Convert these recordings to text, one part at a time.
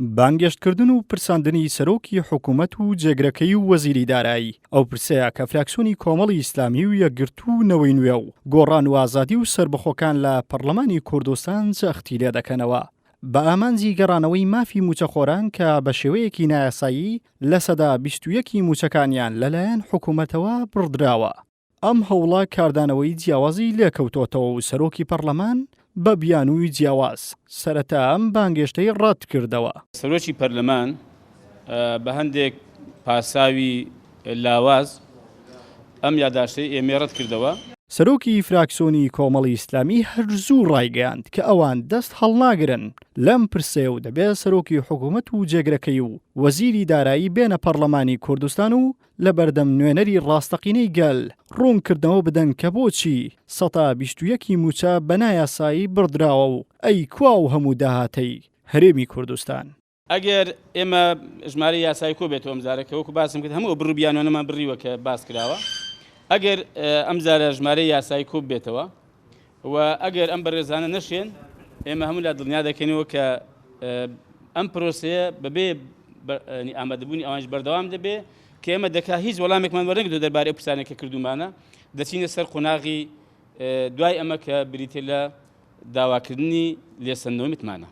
بانگێشتکردن و پرساندنی سەرۆکی حکومەت و جێگرەکەی و وەزیری دارایی ئەو پرسەیە کە فراکسیۆنی کۆمەڵی ئیسلامی و یەکگرتوونەوەی نوێ و گۆڕان و ئازادی و سربەخۆکان لە پەرلەمانی کوردستان جەختی لێ دەکەنەوە بە ئامانجی گەڕانەوەی مافی موچەخۆران کە بە شێوەیەکی نایاسایی لە سەدا 21 موچەکانیان لەلایەن حکومەتەوە بڕدراوە. ئەم هەوڵە کاردانەوەی جیاوازی لێکەوتۆتەوە و سەرۆکی پەرلەمان بە بیانووی جیاواز سەرەتا ئەم بانگێشتەی ڕەت کردەوە. سەرۆکی پەرلەمان بە هەندێک پاساوی لاواز ئەم یادداشتەی ئێمە ڕەت کردەوە. سەرۆکی فراکسیۆنی کۆمەڵی ئیسلامی هەرزوو ڕایگەیاند کە ئەوان دەست هەڵناگرن لەم پرسێ و دەبێت سەرۆکی حکومەت و جێگرەکەی و وەزیری دارایی بێنە پەرلەمانی کوردستان و لە بەردەم نوێنەری ڕاستەقینەی گەل ڕوونکردنەوە بدەن کە بۆچی 121 موچە بە نایاسایی بڕدراوە و ئەی کوا و هەموو داهاتەی هەرێمی کوردستان. ئەگەر ئێمە ژمارە یاسایی کۆ بێتەوە ئەمزارەکە وەکو باسم کرد هەموو بڕووبیانەوەمان بڕیوە کە باس کراوە. ئەگەر ئەم جارە ژمارەی یاسایی کۆب بێتەوە و ئەگەر ئەم بەڕێزانە نەشێن ئێمە هەموو لە دڵنیا دەکەنەوە کە ئەم پرۆسەیە بەبێ ئامادەبوونی ئەوانش بەردەوام دەبێ کە ئێمە دەکا هیچ وەڵامێکمان وەرنەگرێت دەربارەی پرسانێکە کردومانە دەچینە سەر قۆناغی دوای ئەمە کە بریتێ لە داواکردنی لێسەندنەوەی متمانە.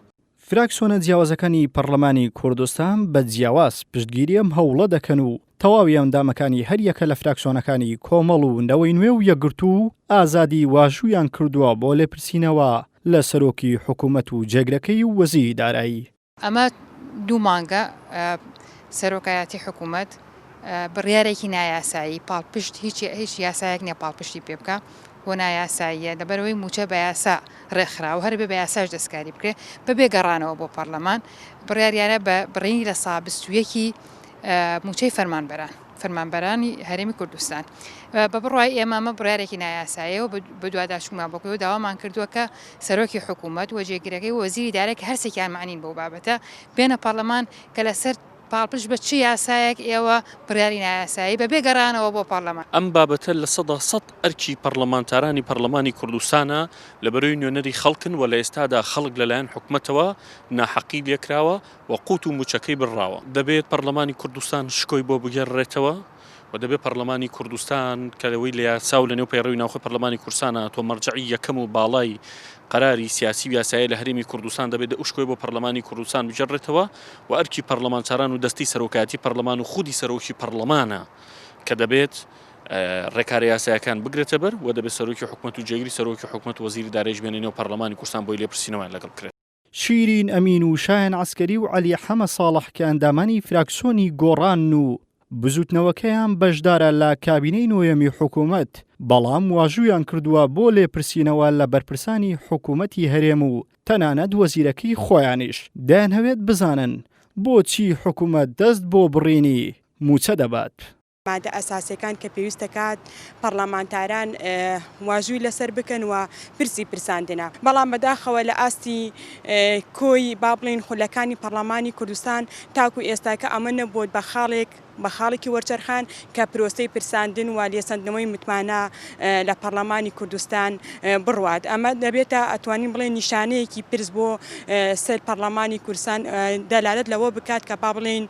فراکسیۆنە جیاوازەکانی پەرلەمانی کوردستان بە جیاواز پشتگیری ئەم هەوڵە دەکەن و تەواوی ئەندامەکانی هەریەکە لە فراکسیۆنەکانی کۆمەڵ و نەوەی نوێ و یەکگرتو و ئازادی واژوویان کردووە بۆ لێپرسینەوە لە سەرۆکی حکومەت و جێگرەکەی و وەزیری دارایی. ئەمە دوو مانگە سەرۆکایەتی حکومەت بڕیارێکی نایاسایی پاڵپشت هیچ یاسایەک نییە پاڵپشتی پێ بکە بۆ نایاساییە لەبەرەوەی موچە بە یاسا ڕێکخراوە هەر بێ بە یاساش دەستکاری بکرێت بەبێ گەڕانەوە بۆ پەرلەمان بڕیاریانە بە بڕینی لە سا 21 موچەی فەرمانبەرانی هەرێمی کوردستان بە بڕوای ئێمە ئەمە بڕیارێکی نایاساییە و بە دوواداشتمان بۆکەوە داوامان کردووە کە سەرۆکی حکومەت و جێگیرەکەی و وەزیری دارێک هەرسێکیان معنین بەو بابەتە بێنە پەرلەمان کە لەسەر پاڵپشت بە چی یاسایەک ئێوە بڕیاری نایاسایی بەبێ گەڕانەوە بۆ پەرلەمان. ئەم بابەتە لە 100% ئەرکی پەرلەمانتارانی پەرلەمانی کوردستانە لەبەرەوەی نوێنەری خەڵکن و لە ئێستادا خەڵک لەلایەن حکومەتەوە ناحەقی لێکراوە و قوت و موچەکەی بڕاوە. دەبێت پەرلەمانی کوردستان شکۆی بۆ بگەڕێتەوە و دەبێت پەرلەمانی کوردستان کە لەوەی لە یاسا و لە نێو پەیڕەوی ناوخۆی پەرلەمانی کوردستانە تۆ مەرجعی یەکەم و باڵای قەراری سیاسی و یاسایی لە هەرێمی کوردستان دەبێت شکۆی بۆ پەرلەمانی کوردستان بجەڕێتەوە و ئەرکی پەرلەمانتاران و دەستی سەرۆکایەتی پەرلەمان و خودی سەرۆکی پەرلەمانە کە دەبێت ڕێکارە یاسایەکان بگرێتە بەر و دەبێت سەرۆکی حکومەت و جێگیری سەرۆکی حکومەت و وەزیری داراییش بێنێنەوە پەرلەمانی کوردستان بۆی لێپرسینەوەیان لەگەڵ بکرێت. شیرین ئەمین و شایان عەسکەری و عەلی حەمە ساڵح کە ئەندامانی فراکسیۆنی گۆڕان و بزوتنەوەکەیان بەشدارە لە کابینەی نوێمی حکومەت بەڵام واژوویان کردووە بۆ لێپرسینەوە لە بەرپرسانی حکومەتی هەرێم و تەنانەت وەزیرەکەی خۆیانیش دەیانەوێت بزانن بۆچی حکومەت دەست بۆ بڕینی موچە دەبات. مادە ئەساسیەکان کە پێویستە کات پەرلەمانتاران واژووی لەسەر بکەن و پرسی پرساندنە بەڵام بەداخەوە لە ئاستی کۆی با بڵین خولەکانی پەرلەمانی کوردستان تاکو ئێستاکە ئەمە نەبووت بە خاڵێکی وەرچەرخان کە پرۆسەی پرساندن و لێسەندنەوەی متمانە لە پەرلەمانی کوردستان بڕوات. ئەمە دەبێتە ئەتوانین بڵێن نیشانەیەکی پرس بۆ سەر پەرلەمانی کوردستان دەلالەت لەوە بکات کە با بڵێن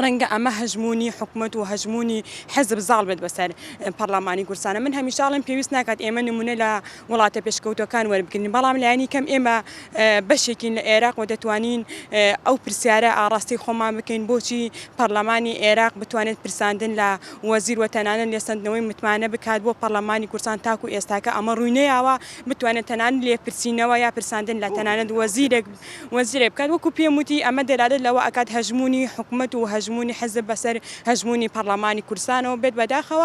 ڕەنگە ئەمە هەژمونی حکومەت و هەژمونی حەزب زاڵ بێت بەسەر پەرلەمانی کوردستانە. من هەمیشاڵم پێویست ناکات ئێمە نمونە لە وڵاتە پێشکەوتەکان وەربگرین بەڵام لایەنی کەم ئێمە بەشێکین لە عێراق و دەتوانین ئەو پرسیارە ئاڕاستی خۆمان بکەین بۆچی پەرلەمانی عێراق بتوانێت پرساندن لە وەزیر و تەنانەت لێسەندنەوەی متمانە بکات بۆ پەرلەمانی کوردستان تاکو ئێستاکە ئەمە ڕووی نەیاوە بتوانێت تەنانەت لێپرسینەوە یا پرساندن لە تەنانەت وەزیرێک بکات. وەکو پێم وتی ئەمە دەلالەت لەوە ئەکات هەژمونی حکومەت و هەژمونی حەزب بەسەر هەژمونی پەرلەمانی کوردستانەوە بێت بەداخەوە.